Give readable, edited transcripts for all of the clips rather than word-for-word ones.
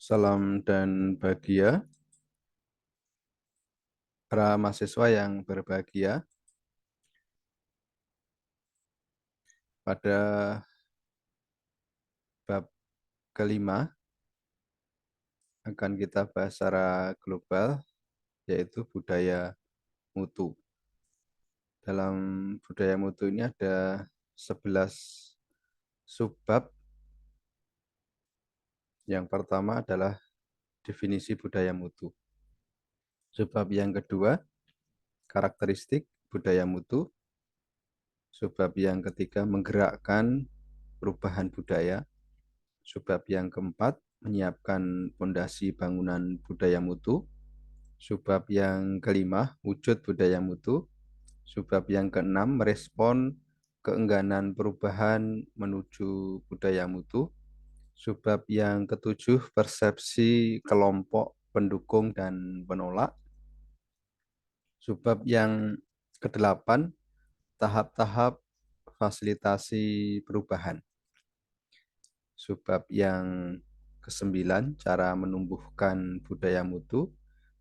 Salam dan bahagia para mahasiswa yang berbahagia. Pada bab kelima akan kita bahas secara global, yaitu budaya mutu. Dalam budaya mutu ini ada 11 subbab. Yang pertama adalah definisi budaya mutu. Subbab yang kedua, karakteristik budaya mutu. Subbab yang ketiga, menggerakkan perubahan budaya. Subbab yang keempat, menyiapkan fondasi bangunan budaya mutu. Subbab yang kelima, wujud budaya mutu. Subbab yang keenam, merespon keengganan perubahan menuju budaya mutu. Subbab yang ketujuh, persepsi kelompok pendukung dan penolak. Subbab yang kedelapan, tahap-tahap fasilitasi perubahan. Subbab yang kesembilan, cara menumbuhkan budaya mutu.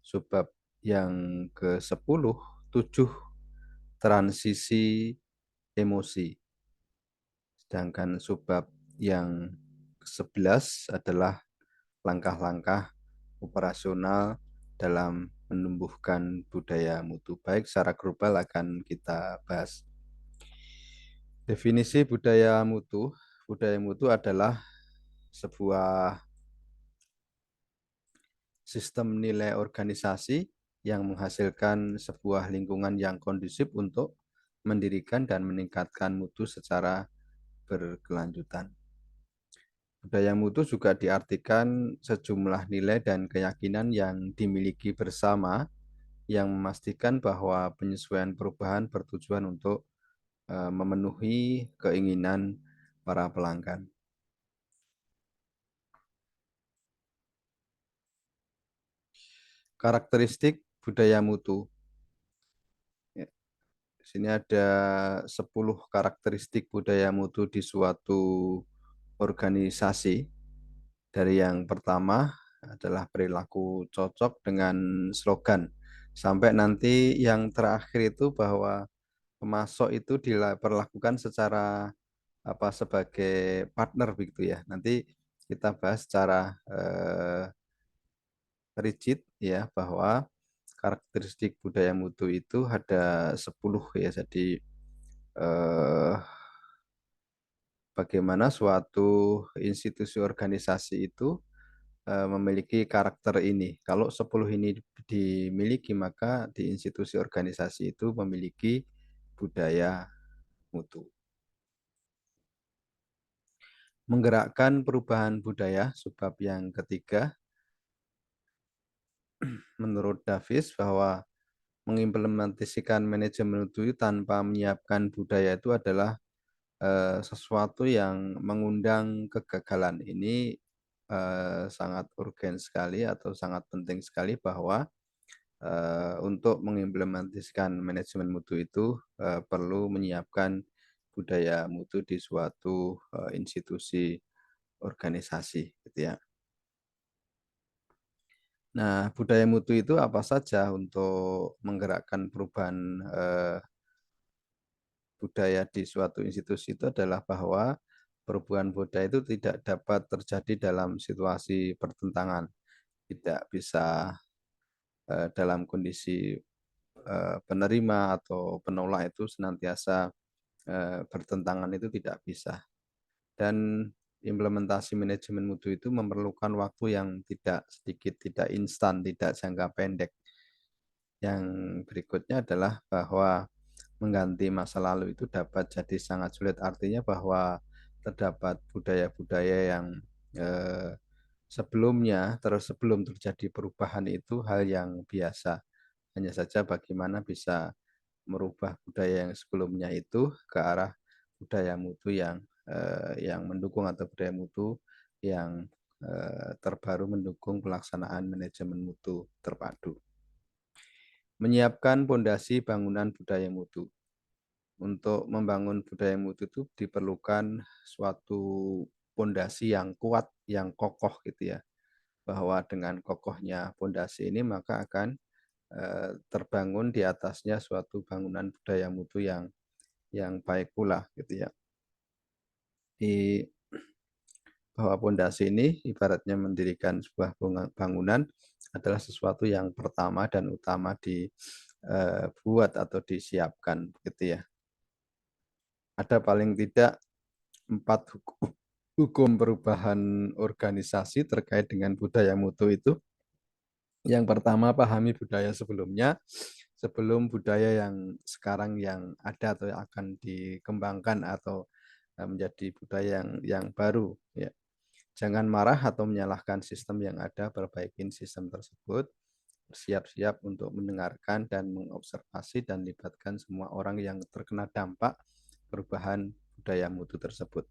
Subbab yang ke-10, 7 transisi emosi. Sedangkan subbab yang ke-11 adalah langkah-langkah operasional dalam menumbuhkan budaya mutu. Baik, secara global akan kita bahas. Definisi budaya mutu. Budaya mutu adalah sebuah sistem nilai organisasi yang menghasilkan sebuah lingkungan yang kondusif untuk mendirikan dan meningkatkan mutu secara berkelanjutan. Budaya mutu juga diartikan sejumlah nilai dan keyakinan yang dimiliki bersama yang memastikan bahwa penyesuaian perubahan bertujuan untuk memenuhi keinginan para pelanggan. Karakteristik budaya mutu. Di sini ada 10 karakteristik budaya mutu di suatu organisasi. Dari yang pertama adalah perilaku cocok dengan slogan. Sampai nanti yang terakhir itu bahwa pemasok itu diperlakukan secara sebagai partner begitu ya. Nanti kita bahas secara rigid ya, bahwa karakteristik budaya mutu itu ada 10 ya. Jadi bagaimana suatu institusi organisasi itu memiliki karakter ini. Kalau 10 ini dimiliki, maka di institusi organisasi itu memiliki budaya mutu. Menggerakkan perubahan budaya, subbab yang ketiga. Menurut Davis bahwa mengimplementasikan manajemen mutu tanpa menyiapkan budaya itu adalah sesuatu yang mengundang kegagalan. Ini sangat urgen sekali atau sangat penting sekali bahwa untuk mengimplementasikan manajemen mutu itu perlu menyiapkan budaya mutu di suatu institusi organisasi, gitu ya. Nah, budaya mutu itu apa saja untuk menggerakkan perubahan budaya di suatu institusi? Itu adalah bahwa perubahan budaya itu tidak dapat terjadi dalam situasi pertentangan, tidak bisa dalam kondisi penerima atau penolak itu senantiasa bertentangan, itu tidak bisa. Dan implementasi manajemen mutu itu memerlukan waktu yang tidak sedikit, tidak instan, tidak jangka pendek. Yang berikutnya adalah bahwa mengganti masa lalu itu dapat jadi sangat sulit. Artinya bahwa terdapat budaya-budaya yang sebelumnya, terus sebelum terjadi perubahan itu hal yang biasa. Hanya saja bagaimana bisa merubah budaya yang sebelumnya itu ke arah budaya mutu yang mendukung, atau budaya mutu yang terbaru mendukung pelaksanaan manajemen mutu terpadu. Menyiapkan fondasi bangunan budaya mutu. Untuk membangun budaya mutu itu diperlukan suatu fondasi yang kuat, yang kokoh gitu ya. bahwa dengan kokohnya pondasi ini maka akan terbangun di atasnya suatu bangunan budaya mutu yang baik pula gitu ya. Di bahwa pondasi ini ibaratnya mendirikan sebuah bangunan adalah sesuatu yang pertama dan utama dibuat atau disiapkan gitu ya. Ada paling tidak 4 hukum perubahan organisasi terkait dengan budaya mutu itu. Yang pertama, pahami budaya sebelumnya sebelum budaya yang sekarang yang ada atau yang akan dikembangkan atau menjadi budaya yang baru ya. Jangan marah atau menyalahkan sistem yang ada, perbaikin sistem tersebut, bersiap-siap untuk mendengarkan dan mengobservasi dan libatkan semua orang yang terkena dampak perubahan budaya mutu tersebut.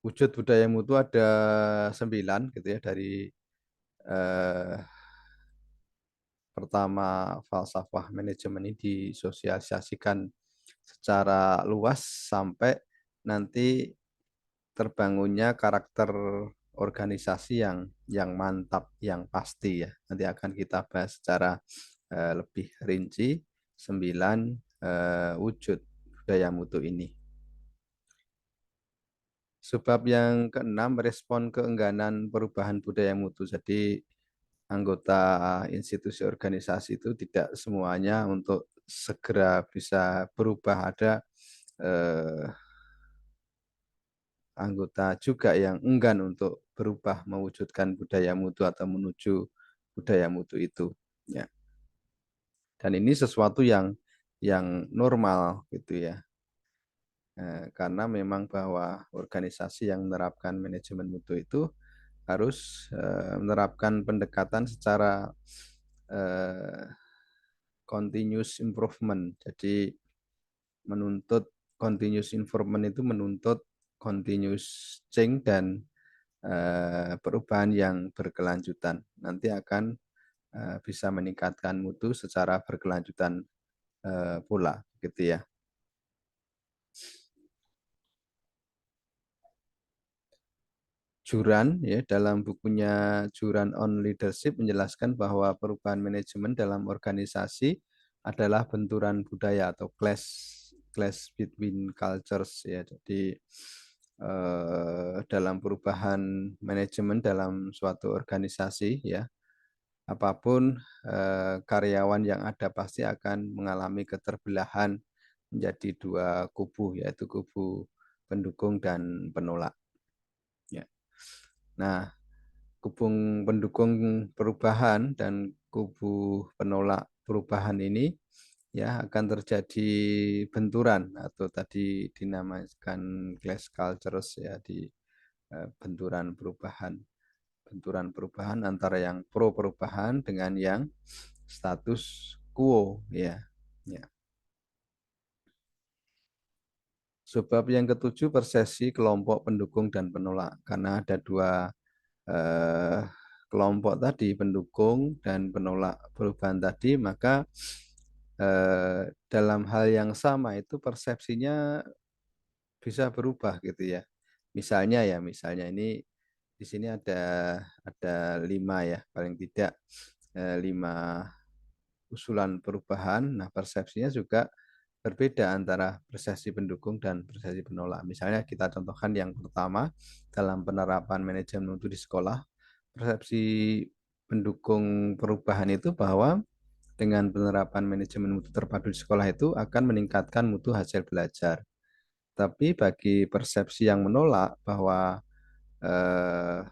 Wujud budaya mutu ada 9 gitu ya, dari pertama falsafah manajemen ini disosialisasikan secara luas sampai nanti terbangunnya karakter organisasi yang mantap, yang pasti ya. Nanti akan kita bahas secara lebih rinci 9 wujud budaya mutu ini. Sebab yang keenam, respon keengganan perubahan budaya mutu. Jadi anggota institusi organisasi itu tidak semuanya untuk segera bisa berubah. Ada eh, anggota juga yang enggan untuk berubah mewujudkan budaya mutu atau menuju budaya mutu itu. Ya. Dan ini sesuatu yang normal gitu ya. Karena memang bahwa organisasi yang menerapkan manajemen mutu itu harus menerapkan pendekatan secara eh, continuous improvement. Jadi menuntut continuous improvement itu menuntut continuous change dan perubahan yang berkelanjutan. Nanti akan bisa meningkatkan mutu secara berkelanjutan pula, gitu ya. Juran ya dalam bukunya Juran on Leadership menjelaskan bahwa perubahan manajemen dalam organisasi adalah benturan budaya atau clash between cultures ya. Jadi dalam perubahan manajemen dalam suatu organisasi ya, apapun karyawan yang ada pasti akan mengalami keterbelahan menjadi 2 kubu, yaitu kubu pendukung dan penolak. Ya. Nah, kubu pendukung perubahan dan kubu penolak perubahan ini ya akan terjadi benturan atau tadi dinamakan clash cultures ya, di benturan perubahan antara yang pro perubahan dengan yang status quo ya. Ya. Sebab yang ketujuh, persepsi kelompok pendukung dan penolak, karena ada 2 eh, kelompok tadi, pendukung dan penolak perubahan tadi, maka dalam hal yang sama itu persepsinya bisa berubah gitu ya. Misalnya ini di sini ada 5 ya, paling tidak 5 usulan perubahan. Nah, persepsinya juga berbeda antara persepsi pendukung dan persepsi penolak. Misalnya kita contohkan yang pertama, dalam penerapan manajemen mutu di sekolah, persepsi pendukung perubahan itu bahwa dengan penerapan manajemen mutu terpadu di sekolah itu akan meningkatkan mutu hasil belajar. Tapi bagi persepsi yang menolak bahwa eh,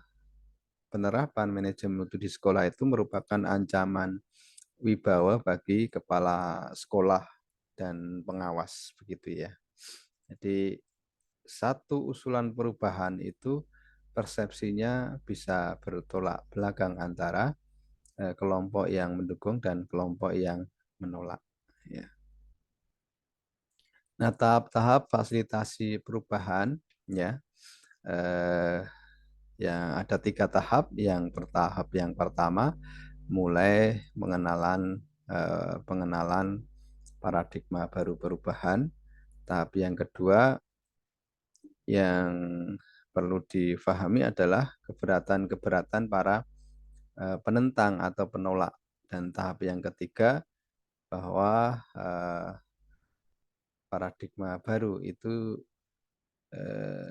penerapan manajemen mutu di sekolah itu merupakan ancaman wibawa bagi kepala sekolah dan pengawas begitu ya. Jadi satu usulan perubahan itu persepsinya bisa bertolak belakang antara kelompok yang mendukung dan kelompok yang menolak. Ya. Nah, tahap-tahap fasilitasi perubahan ya, eh, yang ada 3 tahap. Yang pertama mulai pengenalan paradigma baru perubahan. Tahap yang kedua yang perlu difahami adalah keberatan-keberatan para penentang atau penolak. Dan tahap yang ketiga bahwa paradigma baru itu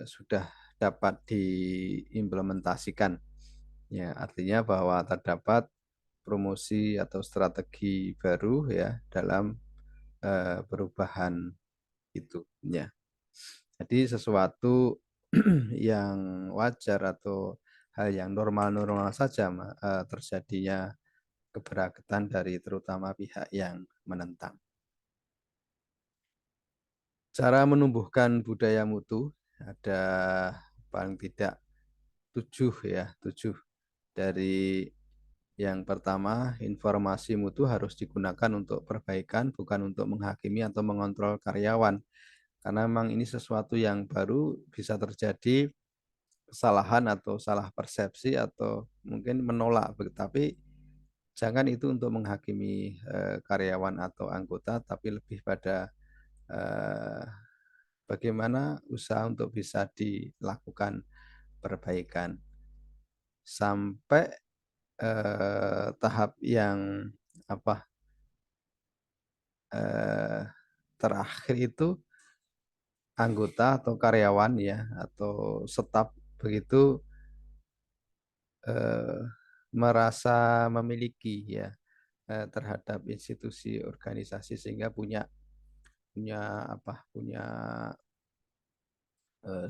sudah dapat diimplementasikan. Ya, artinya bahwa terdapat promosi atau strategi baru ya dalam perubahan itu. Ya. Jadi sesuatu yang wajar atau hal yang normal-normal saja terjadinya keberatan dari terutama pihak yang menentang. Cara menumbuhkan budaya mutu ada paling tidak 7 ya, 7. Dari yang pertama, informasi mutu harus digunakan untuk perbaikan, bukan untuk menghakimi atau mengontrol karyawan. Karena memang ini sesuatu yang baru, bisa terjadi kesalahan atau salah persepsi atau mungkin menolak. Tapi jangan itu untuk menghakimi karyawan atau anggota, tapi lebih pada eh, bagaimana usaha untuk bisa dilakukan perbaikan. Sampai tahap yang apa terakhir itu anggota atau karyawan ya atau staf begitu eh, merasa memiliki ya terhadap institusi organisasi sehingga punya punya punya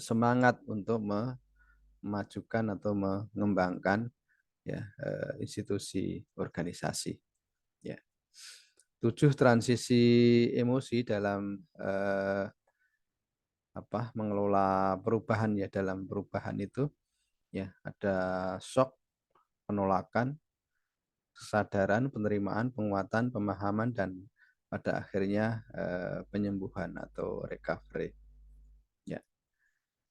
semangat untuk memajukan atau mengembangkan ya institusi organisasi ya. 7 transisi emosi dalam mengelola perubahan ya, dalam perubahan itu ya ada shock, penolakan, kesadaran, penerimaan, penguatan, pemahaman, dan pada akhirnya penyembuhan atau recovery. Ya.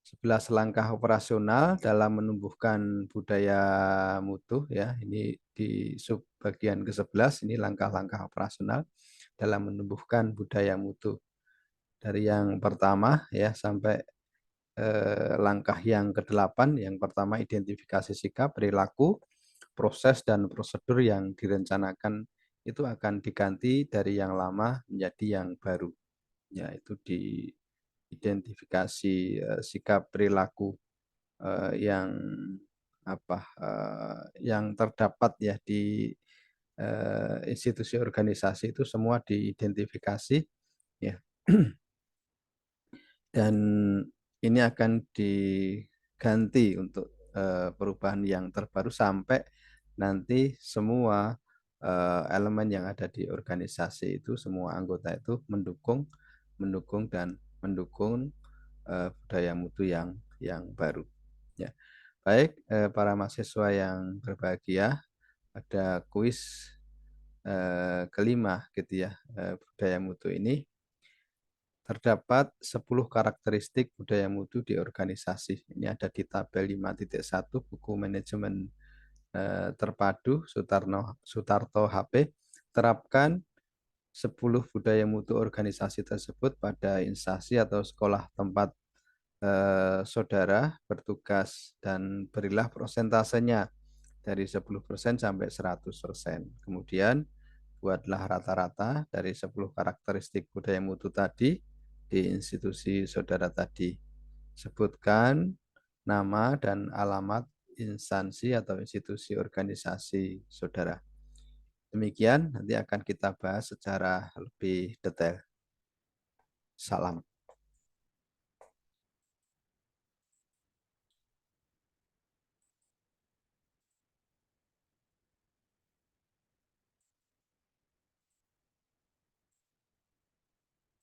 11 langkah operasional dalam menumbuhkan budaya mutu ya. Ini di sub bagian ke-11 ini langkah-langkah operasional dalam menumbuhkan budaya mutu. Dari yang pertama ya sampai langkah yang ke-8, yang pertama identifikasi sikap, perilaku, proses dan prosedur yang direncanakan itu akan diganti dari yang lama menjadi yang baru. Ya, itu diidentifikasi sikap perilaku yang yang terdapat ya di institusi organisasi itu semua diidentifikasi ya. Dan ini akan diganti untuk perubahan yang terbaru sampai nanti semua elemen yang ada di organisasi itu semua anggota itu mendukung budaya mutu yang baru ya. Baik para mahasiswa yang berbahagia, ada kuis kelima gitu ya. Budaya mutu ini terdapat 10 karakteristik budaya mutu di organisasi. Ini ada di tabel 5.1 buku manajemen terpadu Sutarto HP. Terapkan 10 budaya mutu organisasi tersebut pada instansi atau sekolah tempat saudara bertugas dan berilah prosentasenya dari 10% sampai 100%. Kemudian buatlah rata-rata dari 10 karakteristik budaya mutu tadi di institusi saudara tadi. Sebutkan nama dan alamat instansi atau institusi organisasi saudara. Demikian nanti akan kita bahas secara lebih detail. Salam.